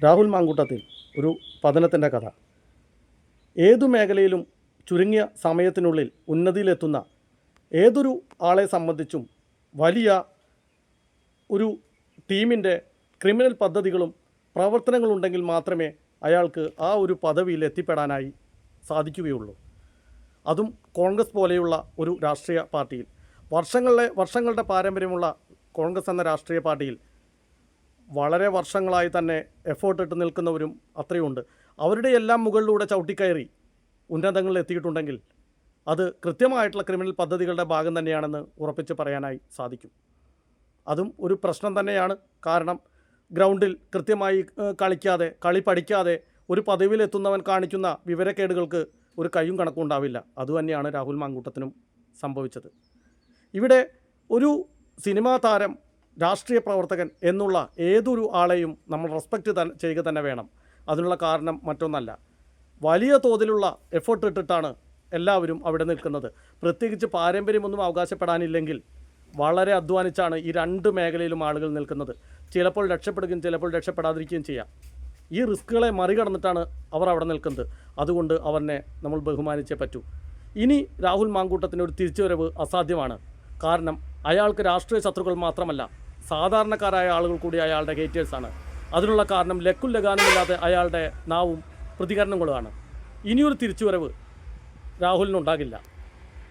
രാഹുൽ മാങ്കൂട്ടത്തിൽ ഒരു പതനത്തിൻ്റെ കഥ. ഏതു മേഖലയിലും ചുരുങ്ങിയ സമയത്തിനുള്ളിൽ ഉന്നതിയിലെത്തുന്ന ഏതൊരു ആളെ സംബന്ധിച്ചും വലിയ ഒരു ടീമിൻ്റെ ക്രിമിനൽ പദ്ധതികളും പ്രവർത്തനങ്ങളുണ്ടെങ്കിൽ മാത്രമേ അയാൾക്ക് ആ ഒരു പദവിയിൽ എത്തിപ്പെടാനായി സാധിക്കുകയുള്ളൂ. അതും കോൺഗ്രസ് പോലെയുള്ള ഒരു രാഷ്ട്രീയ പാർട്ടിയിൽ, വർഷങ്ങളുടെ പാരമ്പര്യമുള്ള കോൺഗ്രസ് എന്ന രാഷ്ട്രീയ പാർട്ടിയിൽ വളരെ വർഷങ്ങളായി തന്നെ എഫേർട്ട് ഇട്ട് നിൽക്കുന്നവരും അത്രയുണ്ട്. അവരുടെ എല്ലാം മുകളിലൂടെ ചവിട്ടിക്കയറി ഉന്നതങ്ങളിൽ എത്തിയിട്ടുണ്ടെങ്കിൽ അത് കൃത്യമായിട്ടുള്ള ക്രിമിനൽ പദ്ധതികളുടെ ഭാഗം തന്നെയാണെന്ന് ഉറപ്പിച്ച് പറയാനായി സാധിക്കും. അതും ഒരു പ്രശ്നം തന്നെയാണ്. കാരണം ഗ്രൗണ്ടിൽ കൃത്യമായി കളിക്കാതെ, കളി പഠിക്കാതെ ഒരു പദവിയിലെത്തുന്നവൻ കാണിക്കുന്ന വിവരക്കേടുകൾക്ക് ഒരു കയ്യും കണക്കും ഉണ്ടാവില്ല. അതുതന്നെയാണ് രാഹുൽ മാങ്കൂട്ടത്തിനും സംഭവിച്ചത്. ഇവിടെ ഒരു സിനിമാ താരം, രാഷ്ട്രീയ പ്രവർത്തകൻ എന്നുള്ള ഏതൊരു ആളെയും നമ്മൾ റെസ്പെക്റ്റ് ചെയ്യുക തന്നെ വേണം. അതിനുള്ള കാരണം മറ്റൊന്നല്ല, വലിയ തോതിലുള്ള എഫേർട്ട് ഇട്ടിട്ടാണ് എല്ലാവരും അവിടെ നിൽക്കുന്നത്. പ്രത്യേകിച്ച് പാരമ്പര്യമൊന്നും അവകാശപ്പെടാനില്ലെങ്കിൽ വളരെ അധ്വാനിച്ചാണ് ഈ രണ്ട് മേഖലയിലും ആളുകൾ നിൽക്കുന്നത്. ചിലപ്പോൾ രക്ഷപ്പെടുകയും ചിലപ്പോൾ രക്ഷപ്പെടാതിരിക്കുകയും ചെയ്യാം. ഈ റിസ്ക്കുകളെ മറികടന്നിട്ടാണ് അവർ അവിടെ നിൽക്കുന്നത്. അതുകൊണ്ട് അവരെ നമ്മൾ ബഹുമാനിച്ചേ പറ്റൂ. ഇനി രാഹുൽ മാങ്കൂട്ടത്തിന് ഒരു തിരിച്ചുവരവ് അസാധ്യമാണ്. കാരണം അയാൾക്ക് രാഷ്ട്രീയ ശത്രുക്കൾ മാത്രമല്ല, സാധാരണക്കാരായ ആളുകൾ കൂടി അയാളുടെ ഹേറ്റേഴ്സാണ്. അതിനുള്ള കാരണം ലക്കും ലഗാനുമില്ലാതെ അയാളുടെ നാവും പ്രതികരണങ്ങളുമാണ്. ഇനിയൊരു തിരിച്ചുവരവ് രാഹുലിനുണ്ടാകില്ല.